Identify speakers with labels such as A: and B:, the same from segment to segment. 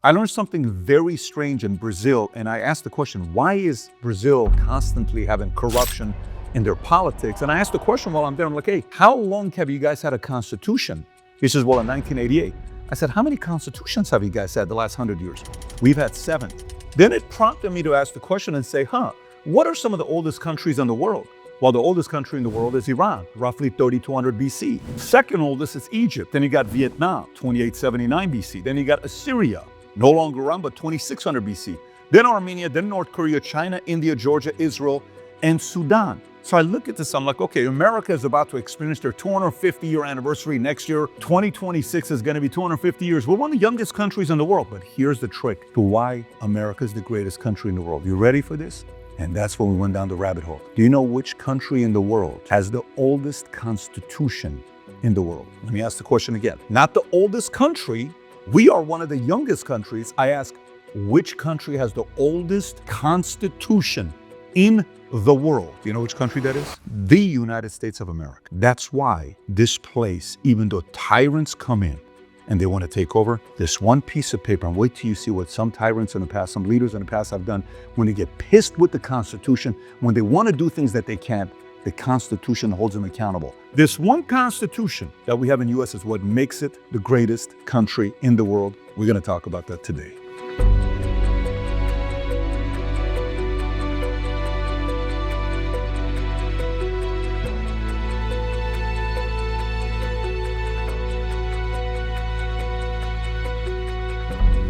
A: I learned something very strange in Brazil, and I asked the question, why is Brazil constantly having corruption in their politics? And I asked the question while I'm there, I'm like, hey, how long have you guys had a constitution? He says, well, in 1988. I said, how many constitutions have you guys had the last 100 years? We've had 7. Then it prompted me to ask the question and say, what are some of the oldest countries in the world? Well, the oldest country in the world is Iran, roughly 3200 BC. Second oldest is Egypt. Then you got Vietnam, 2879 BC. Then you got Assyria, no longer around, but 2600 BC. Then Armenia, then North Korea, China, India, Georgia, Israel, and Sudan. So I look at this, I'm like, okay, America is about to experience their 250-year anniversary next year. 2026 is going to be 250 years. We're one of the youngest countries in the world. But here's the trick to why America is the greatest country in the world. You ready for this? And that's when we went down the rabbit hole. Do you know which country in the world has the oldest constitution in the world? Let me ask the question again. Not the oldest country. We are one of the youngest countries. I ask, which country has the oldest constitution in the world? Do you know which country that is? The United States of America. That's why this place, even though tyrants come in and they want to take over, this one piece of paper, and wait till you see what some tyrants in the past, some leaders in the past have done when they get pissed with the Constitution, when they want to do things that they can't, the Constitution holds them accountable. This one Constitution that we have in the U.S. is what makes it the greatest country in the world. We're going to talk about that today.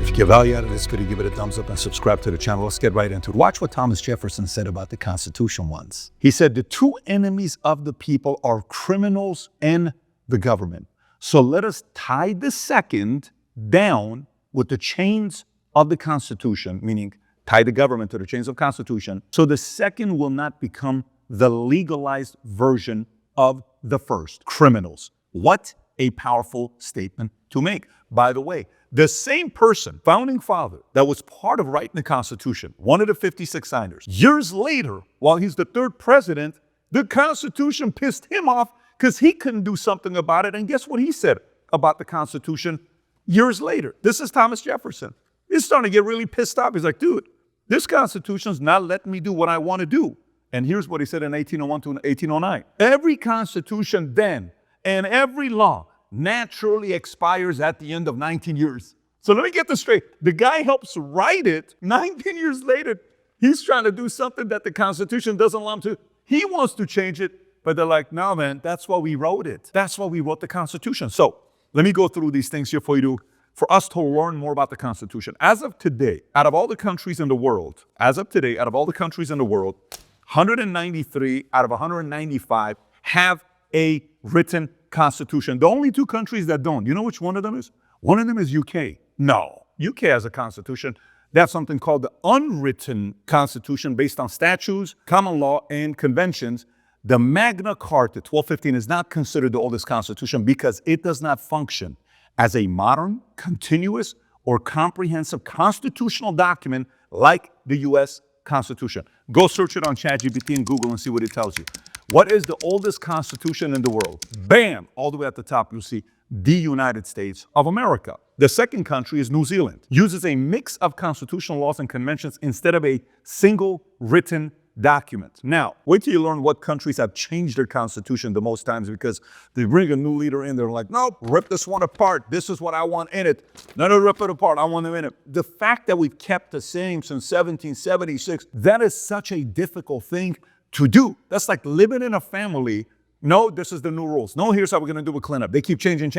A: If you get value out of this video, give it a thumbs up and subscribe to the channel. Let's get right into it. Watch what Thomas Jefferson said about the Constitution once. He said, the two enemies of the people are criminals and the government. So let us tie the second down with the chains of the Constitution, meaning tie the government to the chains of the Constitution, so the second will not become the legalized version of the first, criminals. What a powerful statement to make. By the way, the same person, founding father, that was part of writing the Constitution, one of the 56 signers, years later, while he's the third president, the Constitution pissed him off because he couldn't do something about it. And guess what he said about the Constitution years later? This is Thomas Jefferson. He's starting to get really pissed off. He's like, dude, this Constitution's not letting me do what I want to do. And here's what he said in 1801 to 1809. Every Constitution then and every law naturally expires at the end of 19 years. So let me get this straight. The guy helps write it. 19 years later, he's trying to do something that the Constitution doesn't allow him to. He wants to change it, but they're like, no, man, that's why we wrote it. That's why we wrote the Constitution. So let me go through these things here for you for us to learn more about the Constitution. As of today, out of all the countries in the world, 193 out of 195 have a written Constitution. The only 2 countries that don't, you know which one of them is? One of them is UK. No, UK has a constitution. They have something called the unwritten constitution based on statutes, common law, and conventions. The Magna Carta, 1215, is not considered the oldest constitution because it does not function as a modern, continuous, or comprehensive constitutional document like the US Constitution. Go search it on ChatGPT and Google and see what it tells you. What is the oldest constitution in the world? Bam! All the way at the top, you'll see the United States of America. The second country is New Zealand. Uses a mix of constitutional laws and conventions instead of a single written document. Now, wait till you learn what countries have changed their constitution the most times, because they bring a new leader in, they're like, nope, rip this one apart. This is what I want in it. No, rip it apart. I want them in it. The fact that we've kept the same since 1776, that is such a difficult thing to do. That's like living in a family. No, this is the new rules. No, here's how we're going to do a cleanup. They keep changing.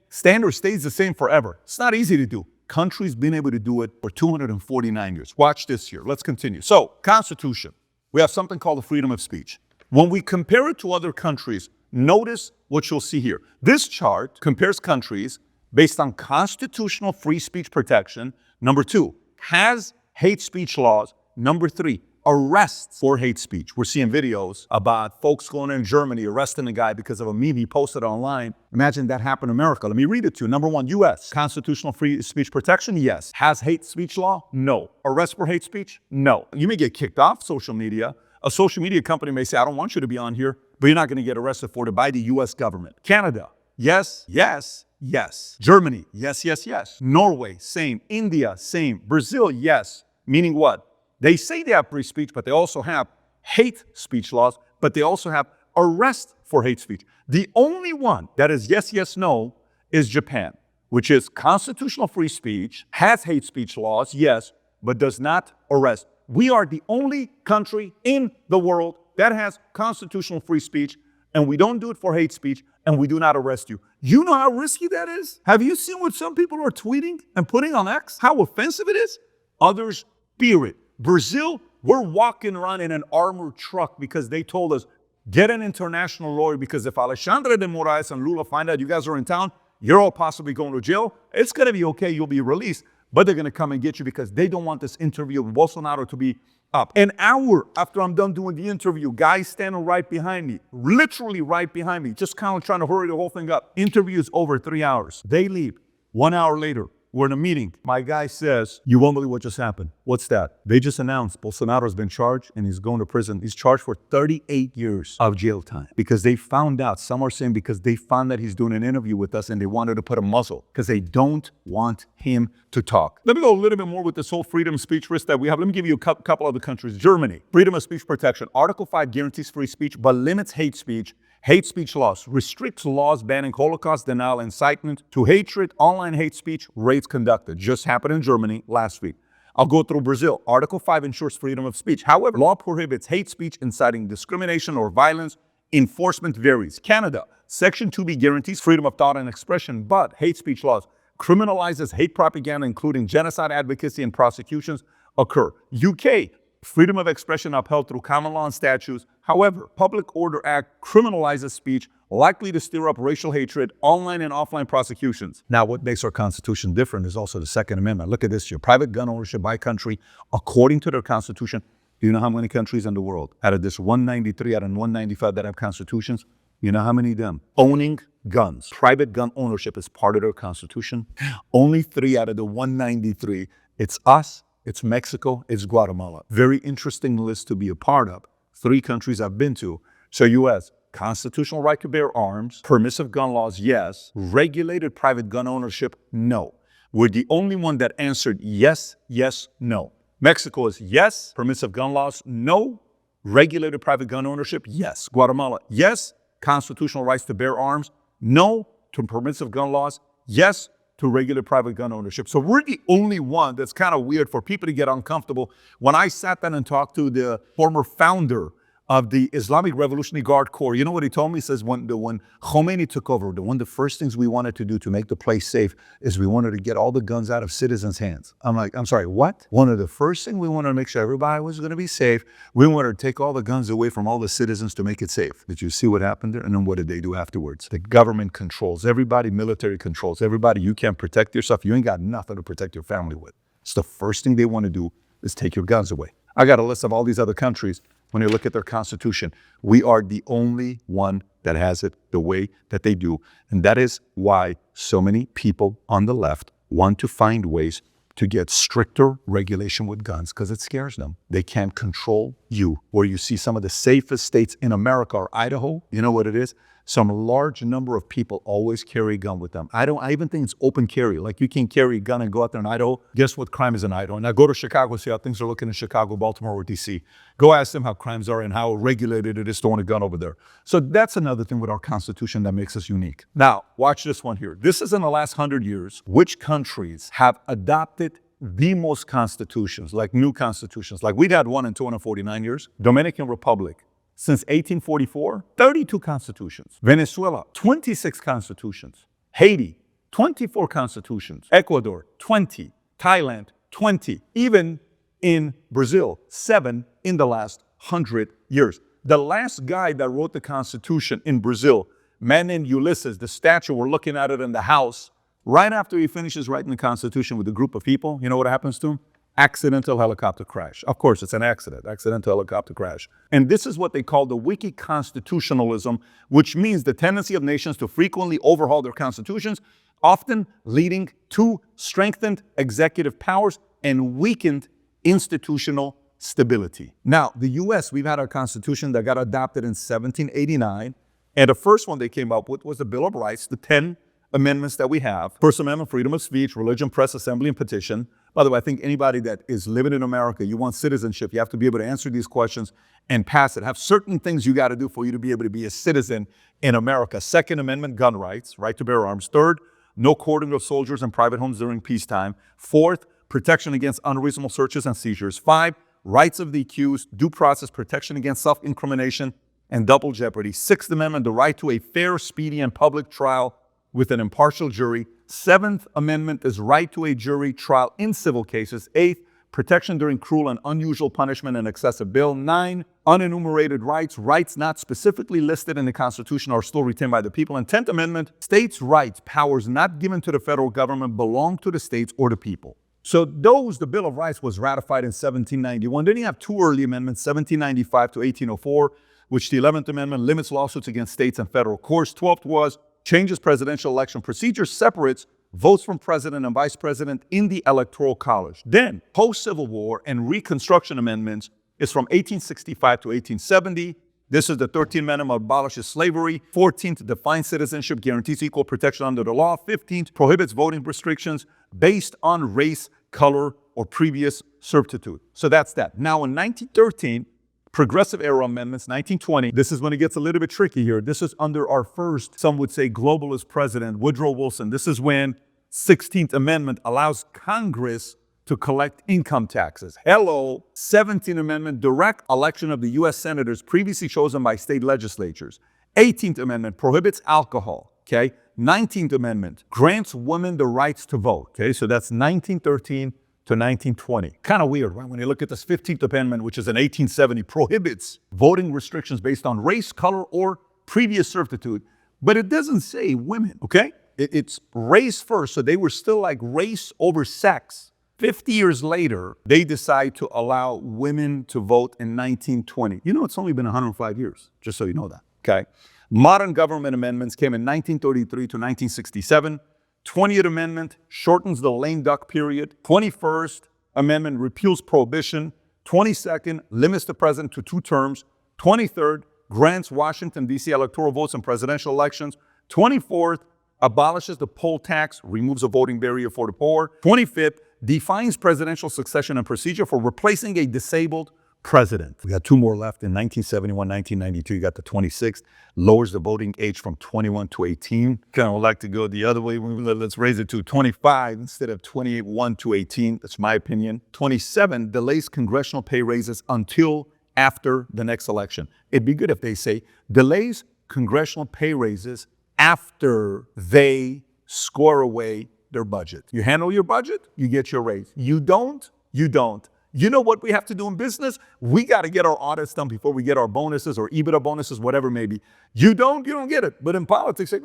A: Standard stays the same forever. It's not easy to do. Countries been able to do it for 249 years. Watch this here. Let's continue. So, Constitution. We have something called the freedom of speech. When we compare it to other countries, notice what you'll see here. This chart compares countries based on constitutional free speech protection. Number 2, has hate speech laws. Number 3, arrests for hate speech. We're seeing videos about folks going in Germany arresting a guy because of a meme he posted online. Imagine that happened in America. Let me read it to you. Number 1, U.S. Constitutional free speech protection? Yes. Has hate speech law? No. Arrest for hate speech? No. You may get kicked off social media. A social media company may say, I don't want you to be on here, but you're not going to get arrested for it by the U.S. government. Canada? yes, yes, yes. Germany, yes, yes, yes. Norway, same. India, same. Brazil, yes. Meaning what? They say they have free speech, but they also have hate speech laws, but they also have arrest for hate speech. The only one that is yes, yes, no is Japan, which is constitutional free speech, has hate speech laws, yes, but does not arrest. We are the only country in the world that has constitutional free speech, and we don't do it for hate speech, and we do not arrest you. You know how risky that is? Have you seen what some people are tweeting and putting on X? How offensive it is? Others fear it. Brazil, we're walking around in an armored truck because they told us, get an international lawyer, because if Alexandre de Moraes and Lula find out you guys are in town, you're all possibly going to jail. It's going to be okay. You'll be released. But they're going to come and get you because they don't want this interview with Bolsonaro to be up. An hour after I'm done doing the interview, guys standing right behind me, literally right behind me, just kind of trying to hurry the whole thing up. Interview is over 3 hours. They leave. 1 hour later, we're in a meeting. My guy says, you won't believe what just happened. What's that? They just announced Bolsonaro's been charged and he's going to prison. He's charged for 38 years of jail time because they found out, some are saying because they found that he's doing an interview with us and they wanted to put a muzzle because they don't want him to talk. Let me go a little bit more with this whole freedom of speech risk that we have. Let me give you a couple other countries. Germany, freedom of speech protection. Article 5 guarantees free speech but limits hate speech. Hate speech laws restricts laws banning Holocaust denial, incitement to hatred, online hate speech, raids conducted. Just happened in Germany last week. I'll go through Brazil. Article 5 ensures freedom of speech. However, law prohibits hate speech inciting discrimination or violence. Enforcement varies. Canada, Section 2B guarantees freedom of thought and expression, but hate speech laws criminalizes hate propaganda, including genocide advocacy and prosecutions occur. UK, freedom of expression upheld through common law and statutes. However, Public Order Act criminalizes speech likely to stir up racial hatred, online and offline prosecutions. Now, what makes our Constitution different is also the Second Amendment. Look at this here. Private gun ownership by country, according to their Constitution. Do you know how many countries in the world, out of this 193 out of 195 that have constitutions, you know how many of them? Owning guns. Private gun ownership is part of their Constitution. Only 3 out of the 193. It's us, it's Mexico, it's Guatemala. Very interesting list to be a part of. 3 countries I've been to. So U.S., constitutional right to bear arms, permissive gun laws, yes. Regulated private gun ownership, no. We're the only one that answered yes, yes, no. Mexico is yes, permissive gun laws, no. Regulated private gun ownership, yes. Guatemala, yes. Constitutional rights to bear arms, no. To permissive gun laws, yes. To regular private gun ownership. So we're the only one that's kind of weird for people to get uncomfortable. When I sat down and talked to the former founder of the Islamic Revolutionary Guard Corps, you know what he told me? He says when Khomeini took over, one of the first things we wanted to do to make the place safe is we wanted to get all the guns out of citizens' hands. I'm like, I'm sorry, what? One of the first things we wanted to make sure everybody was going to be safe. We wanted to take all the guns away from all the citizens to make it safe. Did you see what happened there? And then what did they do afterwards? The government controls everybody, military controls everybody. You can't protect yourself. You ain't got nothing to protect your family with. It's the first thing they want to do is take your guns away. I got a list of all these other countries. When you look at their constitution, we are the only one that has it the way that they do. And that is why so many people on the left want to find ways to get stricter regulation with guns because it scares them. They can't control you. Where you see some of the safest states in America are Idaho. You know what it is? Some large number of people always carry a gun with them. I even think it's open carry. Like you can carry a gun and go out there in Idaho. Guess what crime is in Idaho? Now go to Chicago, see how things are looking in Chicago, Baltimore, or DC. Go ask them how crimes are and how regulated it is to own a gun over there. So that's another thing with our Constitution that makes us unique. Now, watch this one here. This is in the last 100 years. Which countries have adopted the most constitutions, like new constitutions? Like we'd had one in 249 years. Dominican Republic. Since 1844, 32 constitutions. Venezuela, 26 constitutions. Haiti, 24 constitutions. Ecuador, 20. Thailand, 20. Even in Brazil, 7 in the last 100 years. The last guy that wrote the Constitution in Brazil, man named Ulysses, the statue, we're looking at it in the house. Right after he finishes writing the Constitution with a group of people, you know what happens to him? Accidental helicopter crash. Of course, it's an accident, accidental helicopter crash. And this is what they call the wiki constitutionalism, which means the tendency of nations to frequently overhaul their constitutions, often leading to strengthened executive powers and weakened institutional stability. Now, the US, we've had our constitution that got adopted in 1789. And the first one they came up with was the Bill of Rights, the 10 amendments that we have. First Amendment, freedom of speech, religion, press, assembly, and petition. By the way, I think anybody that is living in America, you want citizenship, you have to be able to answer these questions and pass it. Have certain things you got to do for you to be able to be a citizen in America. Second Amendment, gun rights, right to bear arms. Third, no quartering of soldiers in private homes during peacetime. Fourth, protection against unreasonable searches and seizures. 5, rights of the accused, due process, protection against self-incrimination and double jeopardy. 6th Amendment, the right to a fair, speedy, and public trial with an impartial jury. 7th Amendment is right to a jury trial in civil cases. 8th, protection during cruel and unusual punishment and excessive bail. 9, unenumerated rights, rights not specifically listed in the Constitution are still retained by the people. And 10th Amendment, states' rights, powers not given to the federal government belong to the states or the people. So the Bill of Rights was ratified in 1791. Then you have 2 early amendments, 1795 to 1804, which the 11th Amendment limits lawsuits against states and federal courts. 12th was changes presidential election procedure, separates votes from president and vice president in the Electoral College. Then, post-Civil War and Reconstruction amendments is from 1865 to 1870. This is the 13th Amendment, abolishes slavery. 14th, defines citizenship, guarantees equal protection under the law. 15th, prohibits voting restrictions based on race, color, or previous servitude. So that's that. Now, in 1913, Progressive Era Amendments, 1920. This is when it gets a little bit tricky here. This is under our first, some would say, globalist president, Woodrow Wilson. This is when 16th Amendment allows Congress to collect income taxes. Hello. 17th Amendment, direct election of the U.S. senators previously chosen by state legislatures. 18th Amendment prohibits alcohol. Okay. 19th Amendment grants women the rights to vote. Okay. So that's 1913 to 1920. Kind of weird, right? When you look at this 15th Amendment, which is in 1870, prohibits voting restrictions based on race, color, or previous servitude. But it doesn't say women, okay? It's race first, so they were still like race over sex. 50 years later, they decide to allow women to vote in 1920. You know, it's only been 105 years, just so you know that, okay? Modern government amendments came in 1933 to 1967. 20th Amendment shortens the lame duck period. 21st Amendment repeals prohibition. 22nd limits the president to 2 terms. 23rd grants Washington, D.C. electoral votes in presidential elections. 24th abolishes the poll tax, removes a voting barrier for the poor. 25th defines presidential succession and procedure for replacing a disabled president. We got 2 more left in 1971, 1992. You got the 26th, lowers the voting age from 21 to 18. Kind of would like to go the other way. Let's raise it to 25 instead of 28, 1 to 18. That's my opinion. 27 delays congressional pay raises until after the next election. It'd be good if they say delays congressional pay raises after they score away their budget. You handle your budget, you get your raise. You don't, you don't. You know what we have to do in business? We got to get our audits done before we get our bonuses or EBITDA bonuses, whatever it may be. You don't get it. But in politics, like,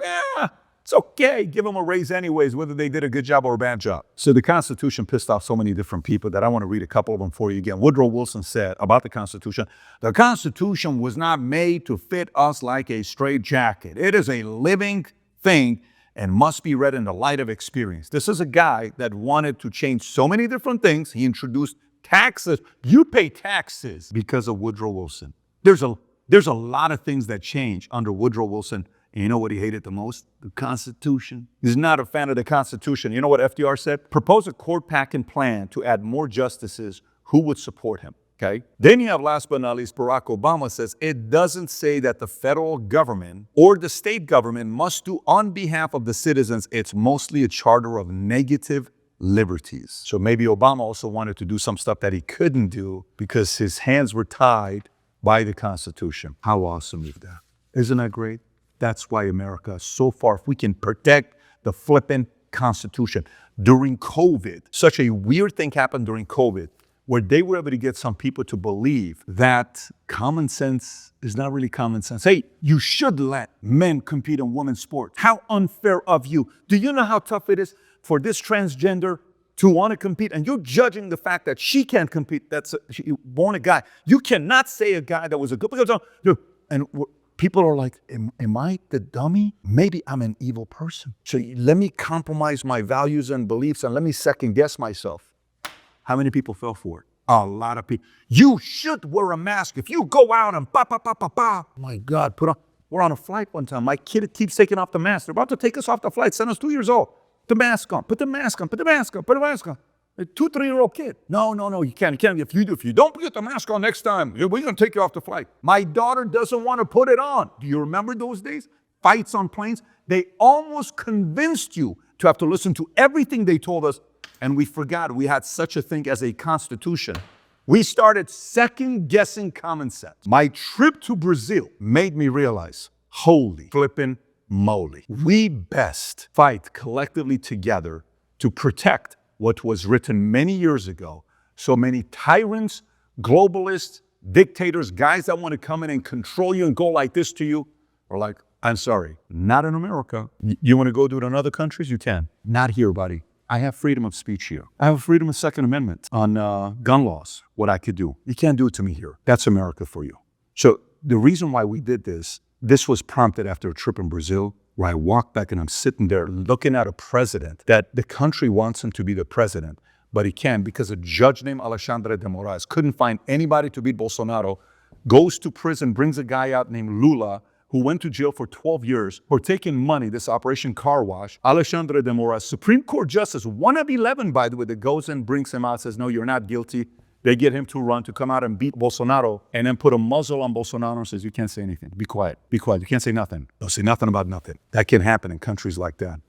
A: it's okay. Give them a raise anyways, whether they did a good job or a bad job. So the Constitution pissed off so many different people that I want to read a couple of them for you again. Woodrow Wilson said about the Constitution was not made to fit us like a straitjacket. It is a living thing and must be read in the light of experience. This is a guy that wanted to change so many different things. He introduced taxes. You pay taxes because of Woodrow Wilson. There's a lot of things that change under Woodrow Wilson. And you know what he hated the most? The Constitution. He's not a fan of the Constitution. You know what FDR said? Propose a court packing plan to add more justices who would support him. Okay. Then you have, last but not least, Barack Obama says it doesn't say that the federal government or the state government must do on behalf of the citizens. It's mostly a charter of negative liberties. So maybe Obama also wanted to do some stuff that he couldn't do because his hands were tied by the Constitution. How awesome is that? Isn't that great? That's why America is so far. If we can protect the flipping Constitution. During COVID, such a weird thing happened during COVID where they were able to get some people to believe that common sense is not really common sense. Hey, you should let men compete in women's sports. How unfair of you. Do you know how tough it is for this transgender to want to compete? And you're judging the fact that she can't compete. She born a guy. You cannot say a guy that was a good, and people are like, am I the dummy? Maybe I'm an evil person. So let me compromise my values and beliefs and let me second guess myself. How many people fell for it? A lot of people. You should wear a mask if you go out and ba. My God, We're on a flight one time. My kid keeps taking off the mask. They're about to take us off the flight. Son is 2 years old. Put the mask on. Put the mask on. Put the mask on. Put the mask on. A 2, 3-year-old kid. No, you can't. You can't. If you don't put the mask on next time, we're going to take you off the flight. My daughter doesn't want to put it on. Do you remember those days? Fights on planes. They almost convinced you to have to listen to everything they told us, and we forgot we had such a thing as a constitution. We started second-guessing common sense. My trip to Brazil made me realize, holy flippin' moly, we best fight collectively together to protect what was written many years ago. So many tyrants, globalists, dictators, guys that want to come in and control you and go like this to you are like, I'm sorry, not in America. You want to go do it in other countries? You can. Not here, buddy. I have freedom of speech here. I have freedom of Second Amendment on gun laws, what I could do. You can't do it to me here. That's America for you. So the reason why we did this was prompted after a trip in Brazil, where I walked back and I'm sitting there looking at a president that the country wants him to be the president, but he can't because a judge named Alexandre de Moraes couldn't find anybody to beat Bolsonaro, goes to prison, brings a guy out named Lula, who went to jail for 12 years for taking money, this Operation Car Wash. Alexandre de Moraes, Supreme Court Justice, one of 11, by the way, that goes and brings him out, says, no, you're not guilty. They get him to run, to come out and beat Bolsonaro, and then put a muzzle on Bolsonaro and says, you can't say anything. Be quiet. Be quiet. You can't say nothing. Don't say nothing about nothing. That can happen in countries like that.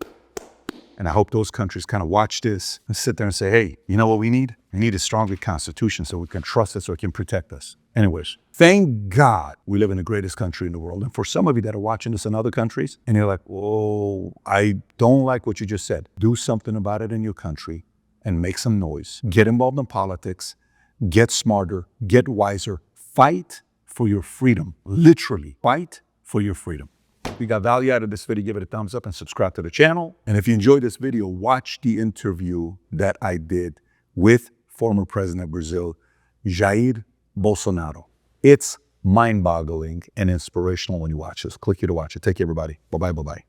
A: And I hope those countries kind of watch this and sit there and say, hey, you know what we need? We need a stronger constitution so we can trust it, so it can protect us. Anyways, thank God we live in the greatest country in the world. And for some of you that are watching this in other countries, and you're like, whoa, I don't like what you just said. Do something about it in your country and make some noise. Get involved in politics. Get smarter. Get wiser. Fight for your freedom. Literally, fight for your freedom. If you got value out of this video, give it a thumbs up and subscribe to the channel. And if you enjoyed this video, watch the interview that I did with former President of Brazil, Jair Bolsonaro. It's mind-boggling and inspirational when you watch this. Click here to watch it. Take care, everybody. Bye-bye, bye-bye.